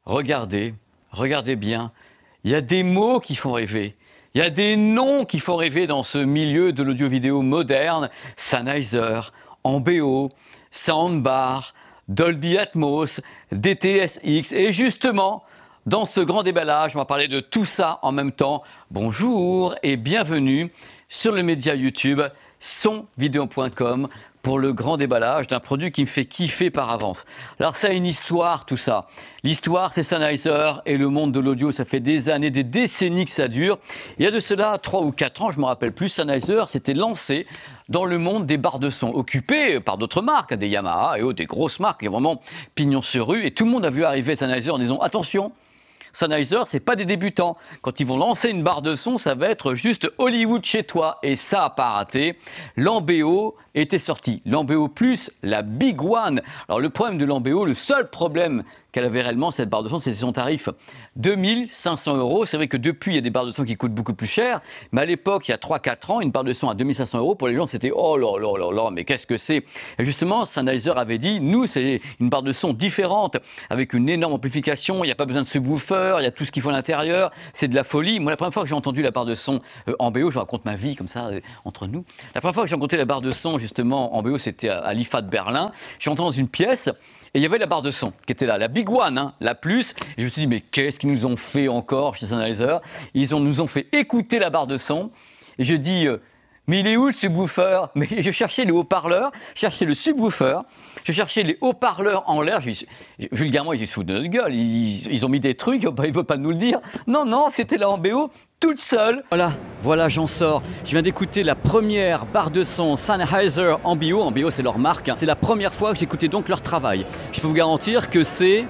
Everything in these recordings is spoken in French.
Regardez, regardez bien, il y a des mots qui font rêver. Il y a des noms qui font rêver dans ce milieu de l'audio-vidéo moderne. Sennheiser, Ambeo, Soundbar, Dolby Atmos, DTS-X. Et justement, dans ce grand déballage, on va parler de tout ça en même temps. Bonjour et bienvenue sur le média YouTube sonvideo.com pour le grand déballage d'un produit qui me fait kiffer par avance. Alors ça a une histoire tout ça. L'histoire c'est Sennheiser et le monde de l'audio, ça fait des années, des décennies que ça dure. Il y a de cela 3 ou 4 ans, je me rappelle plus, Sennheiser s'était lancé dans le monde des barres de son, occupé par d'autres marques, des Yamaha et autres, des grosses marques, qui ont vraiment pignon sur rue. Et tout le monde a vu arriver Sennheiser en disant attention, Sennheiser, c'est pas des débutants. Quand ils vont lancer une barre de son, ça va être juste Hollywood chez toi. Et ça n'a pas raté. L'Ambeo était sorti. L'Ambeo Plus, la Big One. Alors le problème de l'Ambeo, le seul problème qu'elle avait réellement, cette barre de son, c'est son tarif. 2500 €. C'est vrai que depuis, il y a des barres de son qui coûtent beaucoup plus cher. Mais à l'époque, il y a 3-4 ans, une barre de son à 2500 €, pour les gens, c'était oh là là là là, mais qu'est-ce que c'est? Et justement, Sennheiser avait dit, nous, c'est une barre de son différente, avec une énorme amplification, il n'y a pas besoin de subwoofer, il y a tout ce qu'il faut à l'intérieur, c'est de la folie. Moi, la première fois que j'ai entendu la barre de son Ambeo, je raconte ma vie comme ça, entre nous. La première fois que j'ai rencontré la barre de son, justement, Ambeo, c'était à l'IFA de Berlin. Je suis entré dans une pièce, et il y avait la barre de son qui était là, la Big One, hein, la Plus. Et je me suis dit, mais qu'est-ce qu'ils nous ont fait encore chez Sennheiser? Nous ont fait écouter la barre de son. Et je dis, mais il est où le subwoofer? Mais je cherchais les haut-parleurs, je cherchais le subwoofer, je cherchais les haut-parleurs en l'air. Vulgairement, ils se foutent de notre gueule. Ils ont mis des trucs, bah, ils ne veulent pas nous le dire. Non, non, c'était la Ambeo toute seule. Voilà, j'en sors. Je viens d'écouter la première barre de son Sennheiser Ambeo. Ambeo, c'est leur marque. C'est la première fois que j'écoutais donc leur travail. Je peux vous garantir que c'est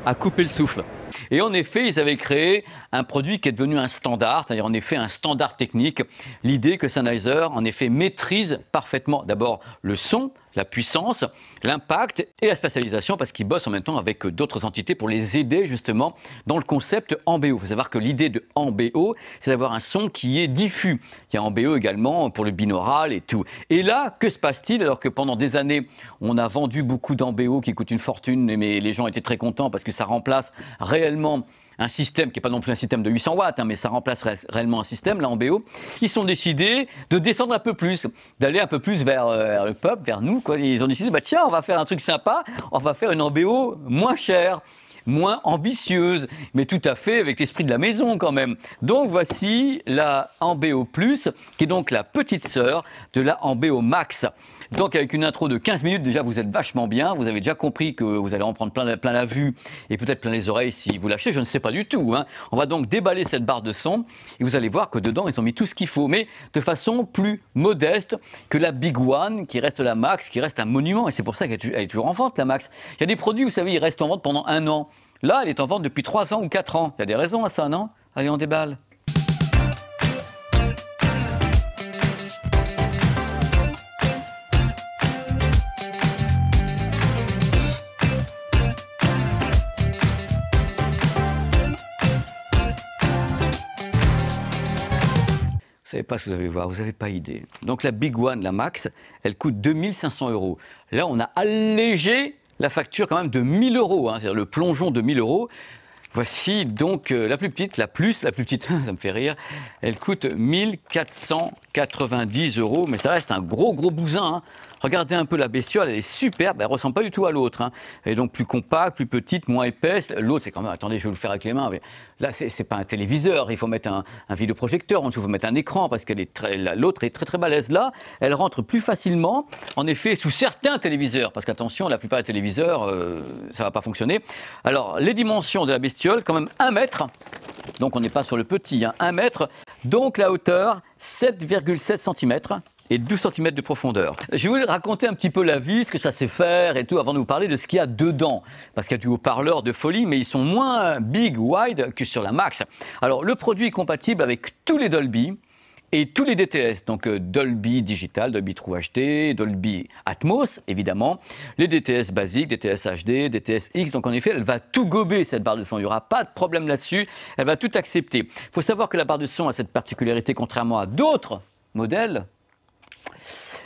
à couper le souffle. Et en effet, ils avaient créé un produit qui est devenu un standard, c'est-à-dire en effet un standard technique. L'idée que Sennheiser, en effet, maîtrise parfaitement d'abord le son, la puissance, l'impact et la spatialisation, parce qu'ils bossent en même temps avec d'autres entités pour les aider justement dans le concept Ambeo. Il faut savoir que l'idée de Ambeo, c'est d'avoir un son qui est diffus. Il y a Ambeo également pour le binaural et tout. Et là, que se passe-t-il alors que pendant des années, on a vendu beaucoup d'Ambeo qui coûtent une fortune, mais les gens étaient très contents parce que ça remplace réellement un système qui n'est pas non plus un système de 800 watts, hein, mais ça remplace réellement un système, là, Ambeo. Ils sont décidés de descendre un peu plus, d'aller un peu plus vers le peuple, vers nous, quoi. Ils ont décidé, bah tiens, on va faire un truc sympa, on va faire une Ambeo moins chère, moins ambitieuse, mais tout à fait avec l'esprit de la maison quand même. Donc voici la Ambeo Plus, qui est donc la petite sœur de la Ambeo Max. Donc avec une intro de 15 minutes, déjà vous êtes vachement bien, vous avez déjà compris que vous allez en prendre plein la vue et peut-être plein les oreilles si vous l'achetez, je ne sais pas du tout, hein. On va donc déballer cette barre de son et vous allez voir que dedans ils ont mis tout ce qu'il faut, mais de façon plus modeste que la Big One qui reste la Max, qui reste un monument et c'est pour ça qu'elle est toujours en vente la Max. Il y a des produits, vous savez, ils restent en vente pendant 1 an. Là, elle est en vente depuis 3 ans ou 4 ans. Il y a des raisons à ça, non? Allez, on déballe. Vous savez pas ce que vous allez voir, vous n'avez pas idée. Donc la Big One, la Max, elle coûte 2500 €. Là, on a allégé la facture quand même de 1000 €, hein, c'est-à-dire le plongeon de 1000 €. Voici donc la plus petite, la plus, la plus petite, ça me fait rire, elle coûte 1490 €, mais ça reste un gros bousin, hein. Regardez un peu la bestiole, elle est superbe, elle ne ressemble pas du tout à l'autre, hein. Elle est donc plus compacte, plus petite, moins épaisse. L'autre, c'est quand même, attendez, je vais vous le faire avec les mains. Mais là, c'est pas un téléviseur, il faut mettre un vidéoprojecteur, en dessous, il faut mettre un écran, parce que l'autre est très balèze. Là, elle rentre plus facilement, en effet, sous certains téléviseurs, parce qu'attention, la plupart des téléviseurs, ça ne va pas fonctionner. Alors, les dimensions de la bestiole, quand même 1 mètre, donc on n'est pas sur le petit, hein, 1 mètre, donc la hauteur, 7,7 cm. Et 12 cm de profondeur. Je vais vous raconter un petit peu la vie, ce que ça sait faire et tout, avant de vous parler de ce qu'il y a dedans. Parce qu'il y a du haut-parleur de folie, mais ils sont moins big, wide que sur la Max. Alors, le produit est compatible avec tous les Dolby et tous les DTS. Donc, Dolby Digital, Dolby True HD, Dolby Atmos, évidemment. Les DTS basiques, DTS HD, DTS X. Donc, en effet, elle va tout gober, cette barre de son. Il n'y aura pas de problème là-dessus. Elle va tout accepter. Il faut savoir que la barre de son a cette particularité, contrairement à d'autres modèles,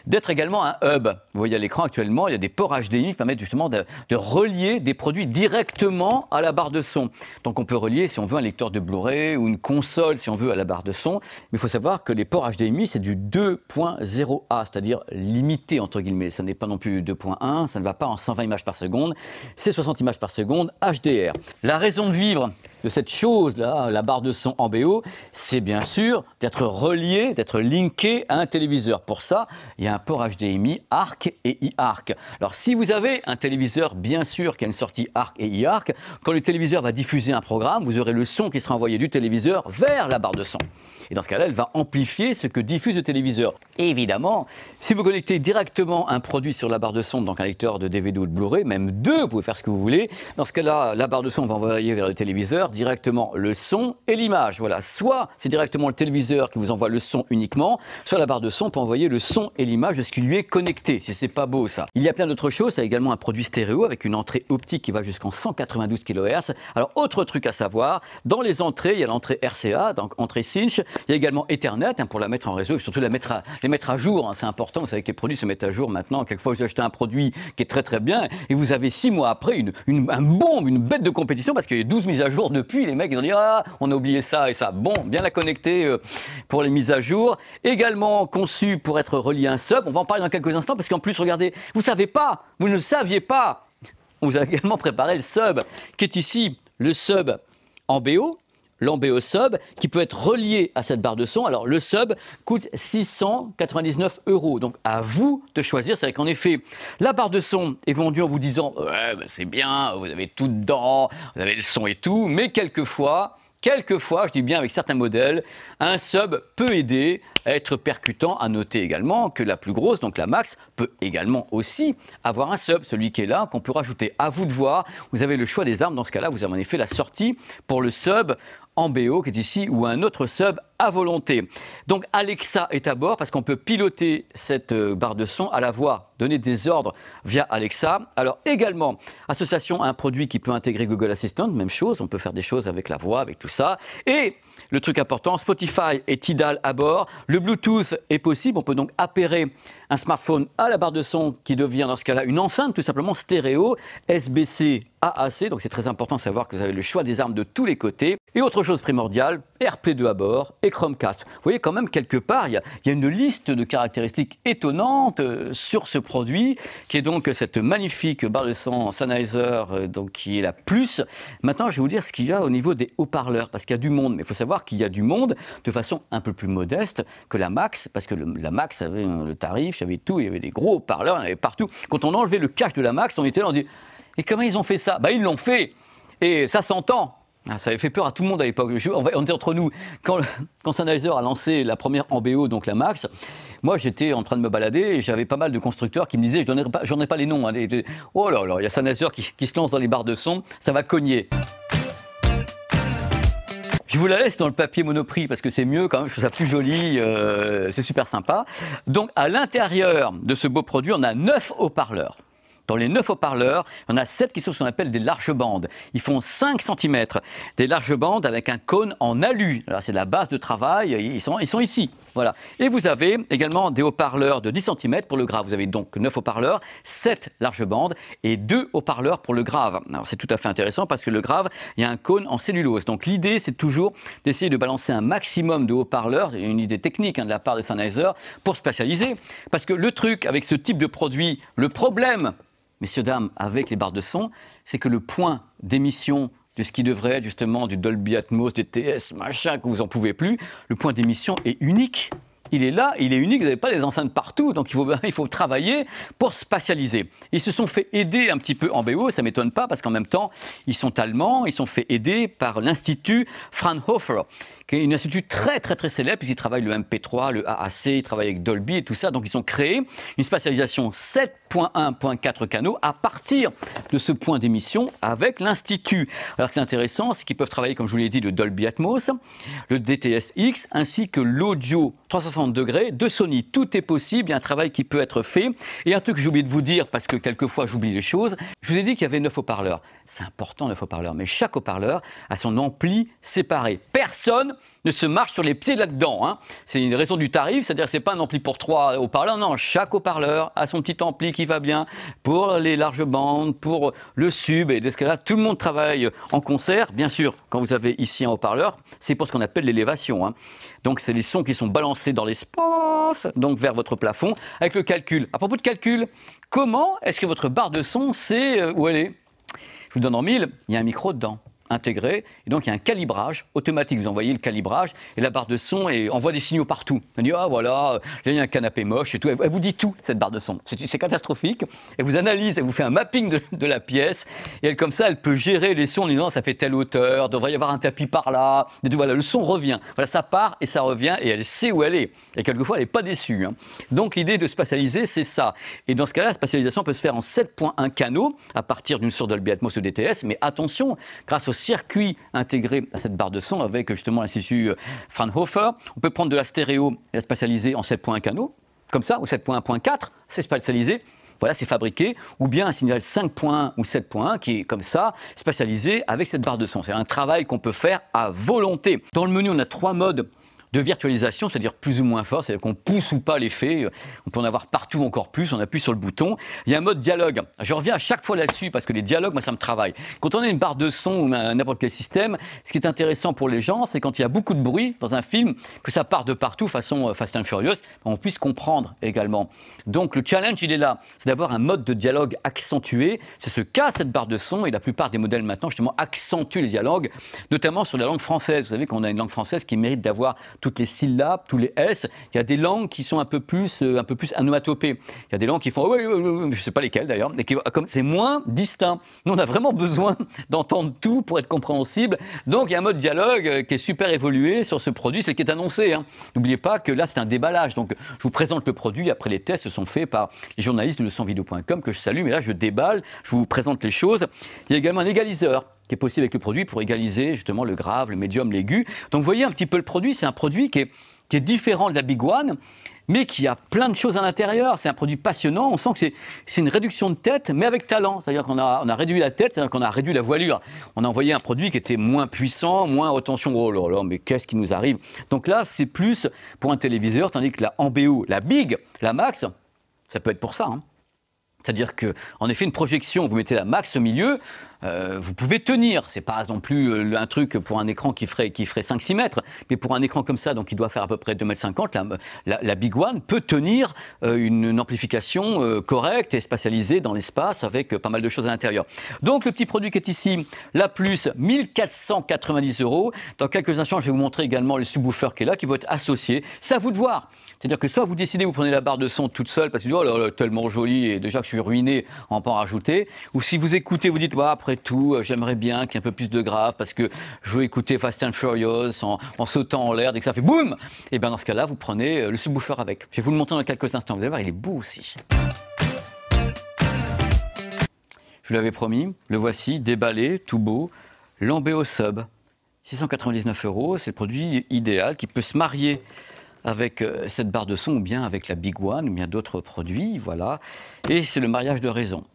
d'être également un hub. Vous voyez à l'écran actuellement, il y a des ports HDMI qui permettent justement de relier des produits directement à la barre de son. Donc on peut relier, si on veut, un lecteur de Blu-ray ou une console, si on veut, à la barre de son. Mais il faut savoir que les ports HDMI, c'est du 2.0A, c'est-à-dire limité, entre guillemets. Ça n'est pas non plus 2.1, ça ne va pas en 120 images par seconde, c'est 60 images par seconde HDR. La raison de vivre de cette chose-là, la barre de son en BO, c'est bien sûr d'être relié, d'être linké à un téléviseur. Pour ça, il y a un port HDMI ARC et iARC. Alors si vous avez un téléviseur, bien sûr, qui a une sortie ARC et iARC, quand le téléviseur va diffuser un programme, vous aurez le son qui sera envoyé du téléviseur vers la barre de son. Et dans ce cas-là, elle va amplifier ce que diffuse le téléviseur. Et évidemment, si vous connectez directement un produit sur la barre de son, donc un lecteur de DVD ou de Blu-ray, même deux, vous pouvez faire ce que vous voulez. Dans ce cas-là, la barre de son va envoyer vers le téléviseur directement le son et l'image. Voilà. Soit c'est directement le téléviseur qui vous envoie le son uniquement, soit la barre de son peut envoyer le son et l'image de ce qui lui est connecté. Si c'est pas beau ça. Il y a plein d'autres choses. C'est également un produit stéréo avec une entrée optique qui va jusqu'en 192 kHz. Alors autre truc à savoir, dans les entrées, il y a l'entrée RCA, donc entrée Cinch. Il y a également Ethernet pour la mettre en réseau et surtout les mettre à jour. C'est important. Vous savez que les produits se mettent à jour maintenant. Quelquefois, vous achetez un produit qui est très très bien et vous avez 6 mois après un bombe, une bête de compétition parce qu'il y a 12 mises à jour depuis. Les mecs ils ont dit ah on a oublié ça et ça. Bon, bien la connecter pour les mises à jour. Également conçu pour être relié à un sub. On va en parler dans quelques instants parce qu'en plus regardez, vous ne le saviez pas. On vous a également préparé le sub qui est ici, le sub en BO. L'Ambeo Sub qui peut être relié à cette barre de son. Alors le sub coûte 699 €. Donc à vous de choisir. C'est vrai qu'en effet, la barre de son est vendue en vous disant ouais, ben, c'est bien, vous avez tout dedans, vous avez le son et tout. Mais quelquefois, je dis bien avec certains modèles, un sub peut aider à être percutant. À noter également que la plus grosse, donc la Max, peut également aussi avoir un sub, celui qui est là, qu'on peut rajouter. À vous de voir, vous avez le choix des armes. Dans ce cas-là, vous avez en effet la sortie pour le sub en BO qui est ici ou un autre sub à volonté. Donc Alexa est à bord parce qu'on peut piloter cette barre de son à la voix, donner des ordres via Alexa. Alors également, association à un produit qui peut intégrer Google Assistant, même chose, on peut faire des choses avec la voix, avec tout ça. Et le truc important, Spotify et Tidal à bord. Le Bluetooth est possible, on peut donc appairer un smartphone à la barre de son qui devient dans ce cas-là une enceinte tout simplement stéréo, SBC AAC, donc c'est très important de savoir que vous avez le choix des armes de tous les côtés. Et autre chose primordiale, AirPlay 2 à bord et Chromecast. Vous voyez quand même quelque part, il y a une liste de caractéristiques étonnantes sur ce produit, qui est donc cette magnifique barre de son Sennheiser, donc qui est la Plus. Maintenant, je vais vous dire ce qu'il y a au niveau des haut-parleurs, parce qu'il y a du monde, mais il faut savoir qu'il y a du monde de façon un peu plus modeste que la Max, parce que la Max avait le tarif, il y avait tout, il y avait des gros haut-parleurs, il y en avait partout. Quand on enlevait le cache de la Max, on était là, on dit et comment ils ont fait ça? Bah ils l'ont fait, et ça s'entend. Ah, ça avait fait peur à tout le monde à l'époque. On était entre nous. Quand Sennheiser a lancé la première en BO, donc la Max, moi j'étais en train de me balader et j'avais pas mal de constructeurs qui me disaient, je ne donnerai pas les noms. Hein, oh là là, il y a Sennheiser qui se lance dans les barres de son, ça va cogner. Je vous la laisse dans le papier Monoprix parce que c'est mieux quand même, je trouve ça plus joli, c'est super sympa. Donc à l'intérieur de ce beau produit, on a 9 haut-parleurs. Dans les 9 haut-parleurs, il y en a 7 qui sont ce qu'on appelle des larges bandes. Ils font 5 cm. Des larges bandes avec un cône en alu. C'est la base de travail, ils sont ici. Voilà. Et vous avez également des haut-parleurs de 10 cm pour le grave. Vous avez donc 9 haut-parleurs, 7 larges bandes et 2 haut-parleurs pour le grave. Alors c'est tout à fait intéressant parce que le grave, il y a un cône en cellulose. Donc l'idée, c'est toujours d'essayer de balancer un maximum de haut-parleurs. C'est une idée technique de la part de Sennheiser pour spatialiser. Parce que le truc avec ce type de produit, le problème, messieurs, dames, avec les barres de son, c'est que le point d'émission de ce qui devrait être justement du Dolby Atmos, des TS, machin, que vous n'en pouvez plus, le point d'émission est unique. Il est là, il est unique, vous n'avez pas les enceintes partout, donc il faut travailler pour spatialiser. Ils se sont fait aider un petit peu en BO, ça ne m'étonne pas, parce qu'en même temps, ils sont allemands, ils sont fait aider par l'Institut Fraunhofer, qui est un institut très très très célèbre, puisqu'ils travaillent le MP3, le AAC, ils travaillent avec Dolby et tout ça, donc ils ont créé une spatialisation 7.1.4 canaux à partir de ce point d'émission avec l'Institut. Alors ce qui est intéressant, c'est qu'ils peuvent travailler, comme je vous l'ai dit, le Dolby Atmos, le DTS-X, ainsi que l'audio 360 degrés de Sony. Tout est possible, il y a un travail qui peut être fait. Et un truc que j'ai oublié de vous dire, parce que quelquefois j'oublie les choses, je vous ai dit qu'il y avait 9 haut-parleurs. C'est important 9 haut-parleurs, mais chaque haut-parleur a son ampli séparé. Personne ne se marche sur les pieds là-dedans. Hein. C'est une raison du tarif, c'est-à-dire que ce n'est pas un ampli pour 3 haut-parleurs, non, chaque haut-parleur a son petit ampli qui va bien pour les larges bandes, pour le sub, et dès ce cas-là, tout le monde travaille en concert. Bien sûr, quand vous avez ici un haut-parleur, c'est pour ce qu'on appelle l'élévation. Hein. Donc, c'est les sons qui sont balancés dans l'espace, donc vers votre plafond, avec le calcul. À propos de calcul, comment est-ce que votre barre de son sait où elle est? Je vous donne en mille, il y a un micro dedans, intégré, et donc il y a un calibrage automatique. Vous envoyez le calibrage et la barre de son et envoie des signaux partout. Elle dit, ah voilà, là il y a un canapé moche et tout. Elle vous dit tout, cette barre de son. C'est catastrophique. Elle vous analyse, elle vous fait un mapping de la pièce, et elle, comme ça, elle peut gérer les sons en disant, ça fait telle hauteur, devrait y avoir un tapis par là. Et tout, voilà, le son revient. Voilà, ça part et ça revient, et elle sait où elle est. Et quelquefois, elle n'est pas déçue. Hein. Donc l'idée de spatialiser, c'est ça. Et dans ce cas-là, la spatialisation peut se faire en 7.1 canaux, à partir d'une source Dolby Atmos ou DTS, mais attention, grâce au circuit intégré à cette barre de son avec justement l'Institut Fraunhofer, on peut prendre de la stéréo et la spatialiser en 7.1 canaux, comme ça, ou 7.1.4, c'est spatialisé. Voilà, c'est fabriqué, ou bien un signal 5.1 ou 7.1 qui est comme ça, spatialisé avec cette barre de son. C'est un travail qu'on peut faire à volonté. Dans le menu, on a 3 modes de virtualisation, c'est-à-dire plus ou moins fort, c'est-à-dire qu'on pousse ou pas l'effet, on peut en avoir partout encore plus, on appuie sur le bouton. Il y a un mode dialogue, je reviens à chaque fois là-dessus parce que les dialogues, moi ça me travaille. Quand on a une barre de son ou n'importe quel système, ce qui est intéressant pour les gens, c'est quand il y a beaucoup de bruit dans un film, que ça part de partout, façon Fast and Furious, on puisse comprendre également. Donc le challenge, il est là, c'est d'avoir un mode de dialogue accentué, c'est ce qu'a cette barre de son, et la plupart des modèles maintenant justement accentuent les dialogues, notamment sur la langue française. Vous savez qu'on a une langue française qui mérite d'avoir toutes les syllabes, tous les S. Il y a des langues qui sont un peu plus onomatopées. Il y a des langues qui font oui, je ne sais pas lesquelles d'ailleurs, mais comme c'est moins distinct. Nous, on a vraiment besoin d'entendre tout pour être compréhensible. Donc, il y a un mode dialogue qui est super évolué sur ce produit, c'est ce qui est annoncé. Hein. N'oubliez pas que là, c'est un déballage. Donc, je vous présente le produit. Après, les tests sont faits par les journalistes de leçonvideo.com que je salue. Mais là, je déballe, je vous présente les choses. Il y a également un égaliseur qui est possible avec le produit pour égaliser justement le grave, le médium, l'aigu. Donc vous voyez un petit peu le produit, c'est un produit qui est différent de la Big One, mais qui a plein de choses à l'intérieur. C'est un produit passionnant, on sent que c'est une réduction de tête, mais avec talent. C'est-à-dire qu'on a réduit la tête, c'est-à-dire qu'on a réduit la voilure. On a envoyé un produit qui était moins puissant, moins haute tension. Oh là là, mais qu'est-ce qui nous arrive? Donc là, c'est plus pour un téléviseur, tandis que la MBO, la Big, la Max, ça peut être pour ça. Hein. C'est-à-dire qu'en effet, une projection, vous mettez la Max au milieu, vous pouvez tenir. C'est pas non plus un truc pour un écran qui ferait 5-6 mètres, mais pour un écran comme ça, donc qui doit faire à peu près 2,50 m, la Big One peut tenir une amplification correcte et spatialisée dans l'espace avec pas mal de choses à l'intérieur. Donc le petit produit qui est ici, la Plus, 1490 €. Dans quelques instants, je vais vous montrer également le subwoofer qui est là, qui va être associé. C'est à vous de voir. C'est-à-dire que soit vous décidez, vous prenez la barre de son toute seule parce que vous dites, oh là là, tellement jolie et déjà que je suis ruiné, on va pas en rajouter. Ou si vous écoutez, vous dites, bah, après tout, j'aimerais bien qu'il y ait un peu plus de grave parce que je veux écouter Fast and Furious en sautant en l'air dès que ça fait boum. Et bien dans ce cas-là, vous prenez le subwoofer avec. Je vais vous le montrer dans quelques instants. Vous allez voir, il est beau aussi. Je vous l'avais promis, le voici, déballé, tout beau, l'Ambeo Sub. 699 €, c'est le produit idéal qui peut se marier avec cette barre de son ou bien avec la Big One ou bien d'autres produits, voilà. Et c'est le mariage de raison.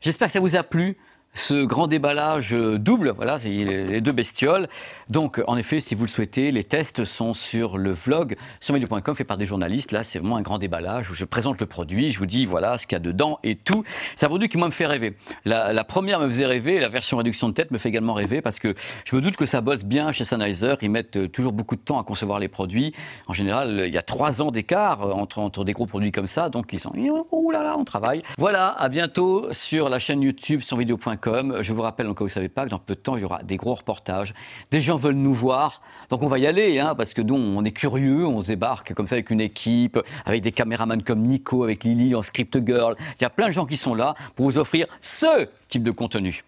J'espère que ça vous a plu. Ce grand déballage double, voilà, c'est les deux bestioles. Donc, en effet, si vous le souhaitez, les tests sont sur le vlog sur leçonvideo.com fait par des journalistes. Là, c'est vraiment un grand déballage où je présente le produit, je vous dis, voilà, ce qu'il y a dedans et tout. C'est un produit qui, moi, me fait rêver. La première me faisait rêver, la version réduction de tête me fait également rêver parce que je me doute que ça bosse bien chez Sennheiser. Ils mettent toujours beaucoup de temps à concevoir les produits. En général, il y a 3 ans d'écart entre des gros produits comme ça. Donc, ils sont, oh là là, on travaille. Voilà, à bientôt sur la chaîne YouTube leçonvideo.com. Je vous rappelle, en cas où vous ne savez pas, que dans peu de temps, il y aura des gros reportages. Des gens veulent nous voir, donc on va y aller, hein, parce que nous, on est curieux, on se débarque comme ça avec une équipe, avec des caméramans comme Nico, avec Lily en Script Girl. Il y a plein de gens qui sont là pour vous offrir ce type de contenu.